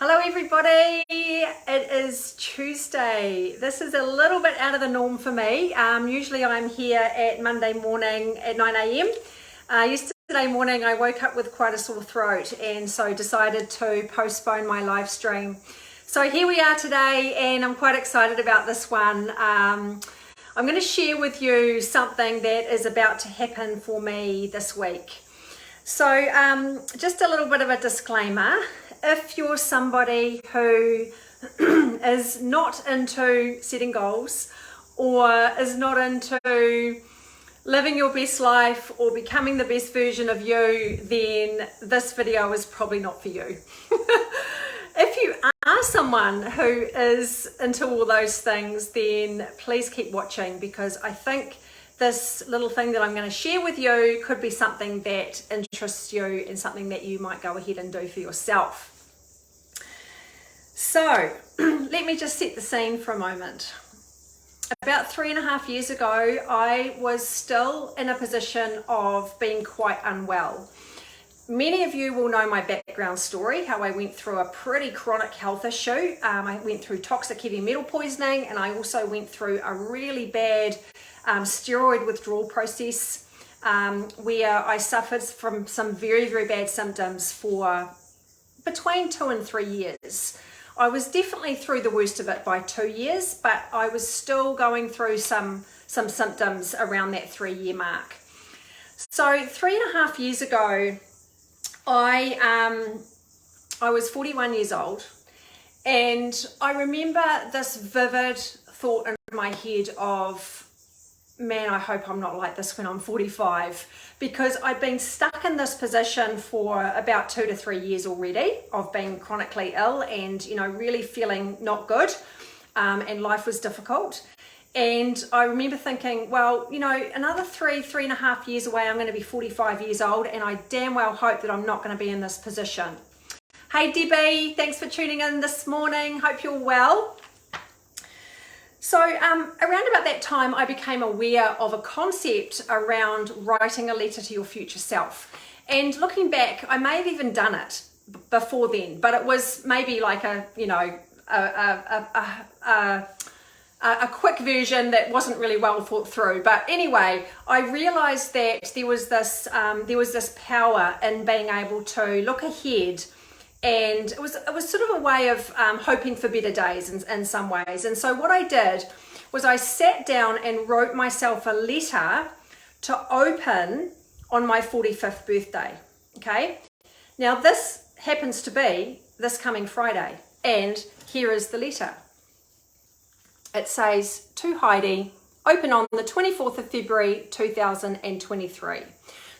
Hello everybody, it is Tuesday. This is a little bit out of the norm for me. Usually I'm here at Monday morning at 9 a.m. Yesterday morning I woke up with quite a sore throat and so decided to postpone my live stream. So here we are today and I'm quite excited about this one. I'm going to share with you something that is about to happen for me this week. So just a little bit of a disclaimer. If you're somebody who is not into setting goals or is not into living your best life or becoming the best version of you, then this video is probably not for you. If you are someone who is into all those things, then please keep watching, because I think this little thing that I'm going to share with you could be something that interests you and something that you might go ahead and do for yourself. So let me just set the scene for a moment. About 3.5 years ago, I was still in a position of being quite unwell. Many of you will know my background story, how I went through a pretty chronic health issue. I went through toxic heavy metal poisoning, and I also went through a really bad steroid withdrawal process where I suffered from some very, very bad symptoms for between 2 and 3 years. I was definitely through the worst of it by 2 years, but I was still going through some symptoms around that 3-year mark. So 3.5 years ago, I was 41 years old, and I remember this vivid thought in my head of, man, I hope I'm not like this when I'm 45, because I've been stuck in this position for about 2 to 3 years already of being chronically ill and, really feeling not good, and life was difficult. And I remember thinking, well, another 3.5 years away, I'm going to be 45 years old, and I damn well hope that I'm not going to be in this position. Hey Debbie, thanks for tuning in this morning. Hope you're well. So around about that time, I became aware of a concept around writing a letter to your future self. And looking back, I may have even done it before then, but it was maybe like a quick version that wasn't really well thought through. But anyway, I realized that there was this power in being able to look ahead. And it was sort of a way of hoping for better days in some ways. And so what I did was I sat down and wrote myself a letter to open on my 45th birthday. Okay. Now this happens to be this coming Friday. And here is the letter. It says, to Heidi, open on the 24th of February, 2023.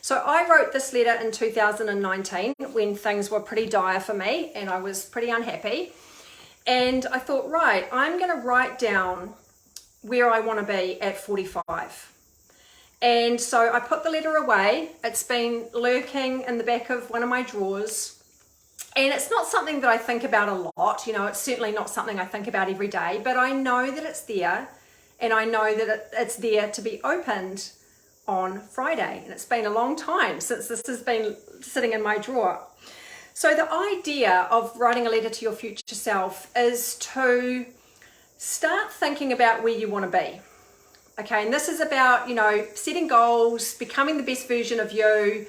So I wrote this letter in 2019 when things were pretty dire for me and I was pretty unhappy. And I thought, right, I'm going to write down where I want to be at 45. And so I put the letter away. It's been lurking in the back of one of my drawers. And it's not something that I think about a lot. It's certainly not something I think about every day, but I know that it's there, and I know that it's there to be opened on Friday. And it's been a long time since this has been sitting in my drawer. So the idea of writing a letter to your future self is to start thinking about where you want to be. Okay, and this is about, setting goals, becoming the best version of you,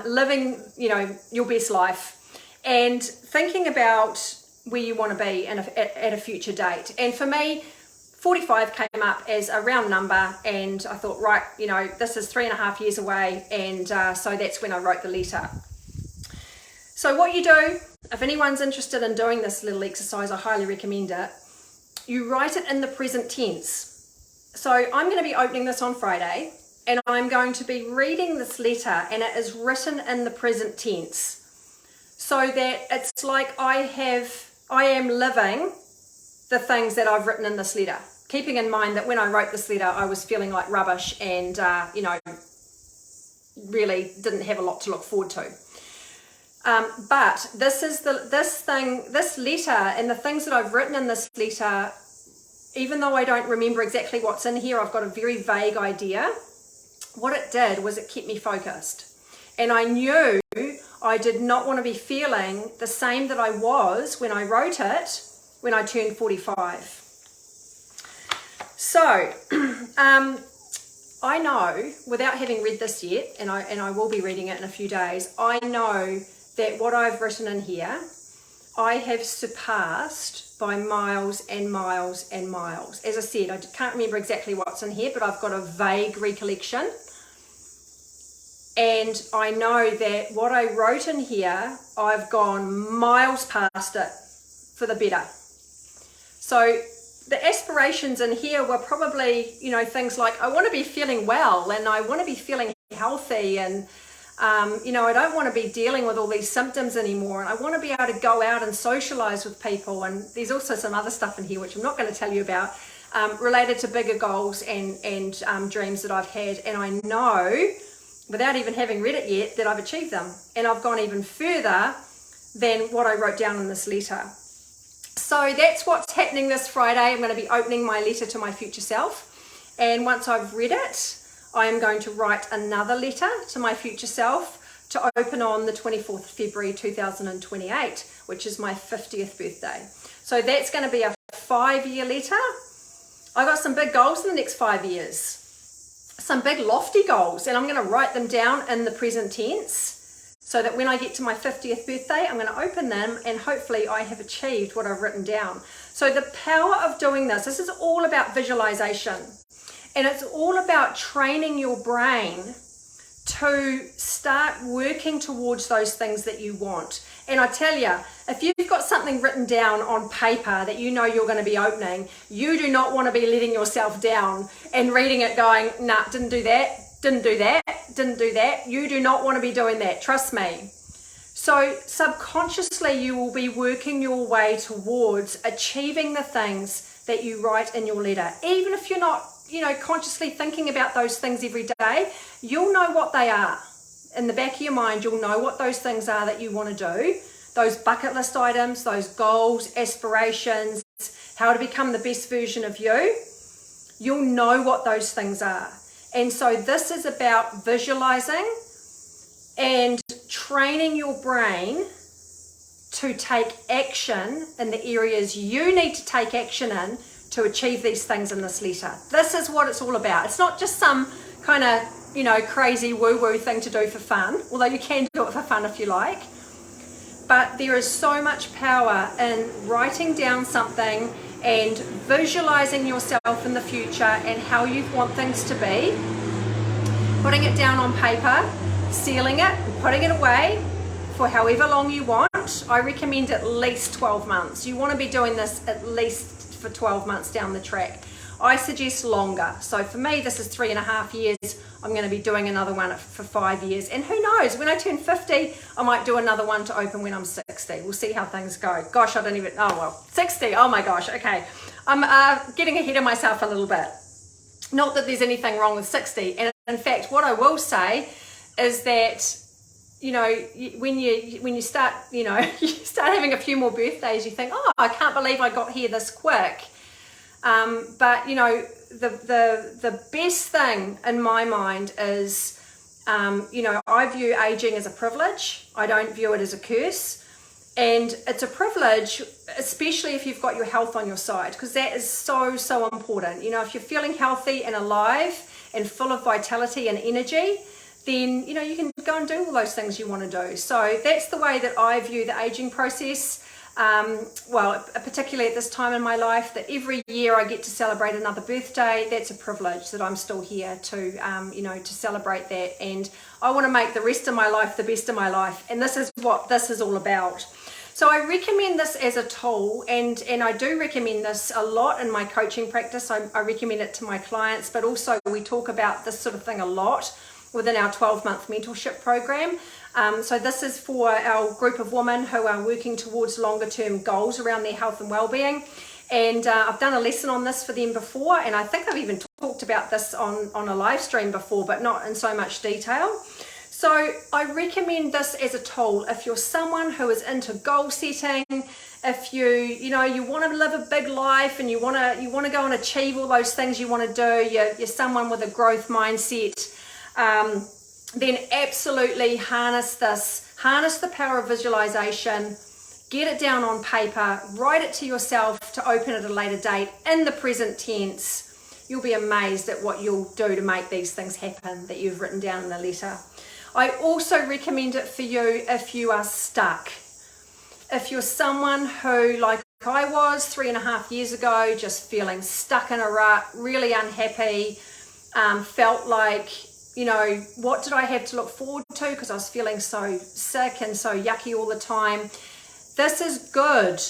living, your best life, and thinking about where you want to be at a future date. And for me, 45 came up as a round number, and I thought, right, this is 3.5 years away, and so that's when I wrote the letter. So what you do, if anyone's interested in doing this little exercise, I highly recommend it. You write it in the present tense. So I'm going to be opening this on Friday, and I'm going to be reading this letter, and it is written in the present tense, so that it's like I am living the things that I've written in this letter. Keeping in mind that when I wrote this letter, I was feeling like rubbish and, really didn't have a lot to look forward to. But this letter and the things that I've written in this letter, even though I don't remember exactly what's in here, I've got a very vague idea. What it did was it kept me focused. And I knew I did not want to be feeling the same that I was when I wrote it when I turned 45. So, I know, without having read this yet, and I will be reading it in a few days, I know that what I've written in here, I have surpassed by miles and miles and miles. As I said, I can't remember exactly what's in here, but I've got a vague recollection. And I know that what I wrote in here, I've gone miles past it for the better. So the aspirations in here were probably, you know, things like I want to be feeling well and I want to be feeling healthy and, you know, I don't want to be dealing with all these symptoms anymore and I want to be able to go out and socialize with people. And there's also some other stuff in here, which I'm not going to tell you about, related to bigger goals and dreams that I've had. And I know, without even having read it yet, that I've achieved them. And I've gone even further than what I wrote down in this letter. So that's what's happening this Friday. I'm going to be opening my letter to my future self. And once I've read it, I am going to write another letter to my future self to open on the 24th of February 2028, which is my 50th birthday. So that's going to be a 5-year letter. I've got some big goals in the next 5 years. Some big lofty goals, and I'm going to write them down in the present tense so that when I get to my 50th birthday, I'm going to open them and hopefully I have achieved what I've written down. So the power of doing this is all about visualization, and it's all about training your brain to start working towards those things that you want. And I tell you, if you've got something written down on paper that you know you're going to be opening, you do not want to be letting yourself down and reading it going, nah, didn't do that, didn't do that, didn't do that. You do not want to be doing that, trust me. So subconsciously you will be working your way towards achieving the things that you write in your letter. Even if you're not, you know, consciously thinking about those things every day, you'll know what they are. In the back of your mind, you'll know what those things are that you want to do, those bucket list items, those goals, aspirations, how to become the best version of you. You'll know what those things are. And so this is about visualizing and training your brain to take action in the areas you need to take action in to achieve these things in this letter. This is what it's all about. It's not just some kind of, you know, crazy woo-woo thing to do for fun, although you can do it for fun if you like. But there is so much power in writing down something and visualizing yourself in the future and how you want things to be, putting it down on paper, sealing it, putting it away for however long you want. I recommend at least 12 months. You want to be doing this at least for 12 months down the track. I suggest longer. So for me, this is 3.5 years. I'm going to be doing another one for 5 years. And who knows, when I turn 50, I might do another one to open when I'm 60. We'll see how things go. Gosh, I don't even, oh well, 60, oh my gosh, okay. I'm getting ahead of myself a little bit. Not that there's anything wrong with 60. And in fact, what I will say is that, you know, when you start, you know, you start having a few more birthdays, you think, oh, I can't believe I got here this quick. But you know, the best thing in my mind is, you know, I view aging as a privilege. I don't view it as a curse. And it's a privilege, especially if you've got your health on your side, because that is so, so important. You know, if you're feeling healthy and alive and full of vitality and energy, then, you know, you can go and do all those things you want to do. So that's the way that I view the aging process. Well, particularly at this time in my life, that every year I get to celebrate another birthday. That's a privilege that I'm still here to, you know, to celebrate that. And I want to make the rest of my life the best of my life. And this is what this is all about. So I recommend this as a tool, and I do recommend this a lot in my coaching practice. I recommend it to my clients, but also we talk about this sort of thing a lot within our 12-month mentorship program. So this is for our group of women who are working towards longer term goals around their health and well-being. And I've done a lesson on this for them before, and I think I've even talked about this on a live stream before, but not in so much detail. So I recommend this as a tool if you're someone who is into goal setting, if you know, you want to live a big life and you want to go and achieve all those things you want to do, you're someone with a growth mindset, then absolutely harness this. Harness the power of visualization. Get it down on paper. Write it to yourself to open at a later date in the present tense. You'll be amazed at what you'll do to make these things happen that you've written down in the letter. I also recommend it for you if you are stuck. If you're someone who, like I was 3.5 years ago, just feeling stuck in a rut, really unhappy, felt like, you know, what did I have to look forward to because I was feeling so sick and so yucky all the time. This is good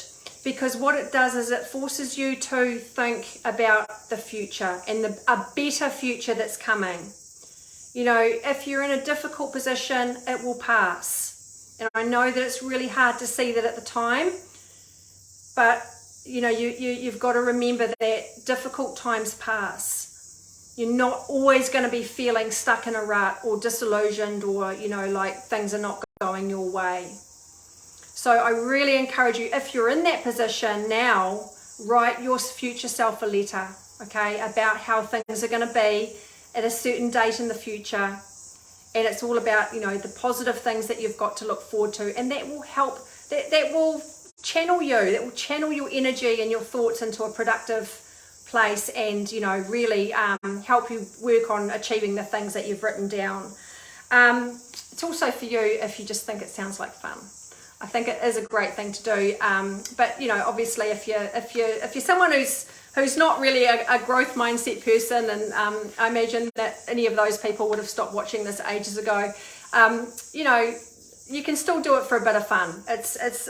because what it does is it forces you to think about the future and a better future that's coming. You know, if you're in a difficult position, it will pass. And I know that it's really hard to see that at the time, but you know, you've got to remember that difficult times pass. You're not always going to be feeling stuck in a rut or disillusioned or, you know, like things are not going your way. So I really encourage you, if you're in that position now, write your future self a letter, okay, about how things are going to be at a certain date in the future. And it's all about, you know, the positive things that you've got to look forward to. And that will help, that will channel you, that will channel your energy and your thoughts into a productive place and, you know, really help you work on achieving the things that you've written down. It's also for you if you just think it sounds like fun. I think it is a great thing to do. But, you know, obviously if you're someone who's not really a growth mindset person, and I imagine that any of those people would have stopped watching this ages ago, you know, you can still do it for a bit of fun.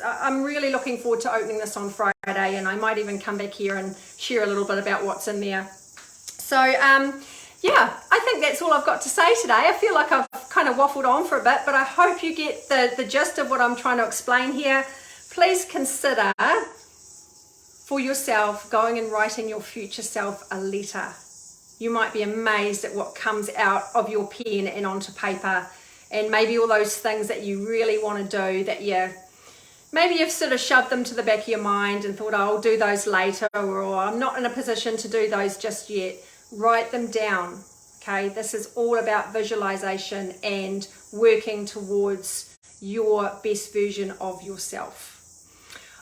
I'm really looking forward to opening this on Friday, and I might even come back here and share a little bit about what's in there. So yeah, I think that's all I've got to say today. I feel like I've kind of waffled on for a bit, but I hope you get the gist of what I'm trying to explain here. Please consider for yourself going and writing your future self a letter. You might be amazed at what comes out of your pen and onto paper, and maybe all those things that you really want to do that maybe you've sort of shoved them to the back of your mind and thought, oh, I'll do those later, or I'm not in a position to do those just yet. Write them down, okay? This is all about visualization and working towards your best version of yourself.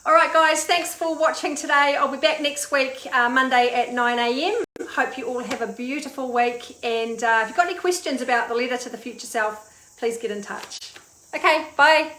All right, guys, thanks for watching today. I'll be back next week, Monday at 9 a.m. Hope you all have a beautiful week. And if you've got any questions about the letter to the future self, please get in touch. Okay, bye.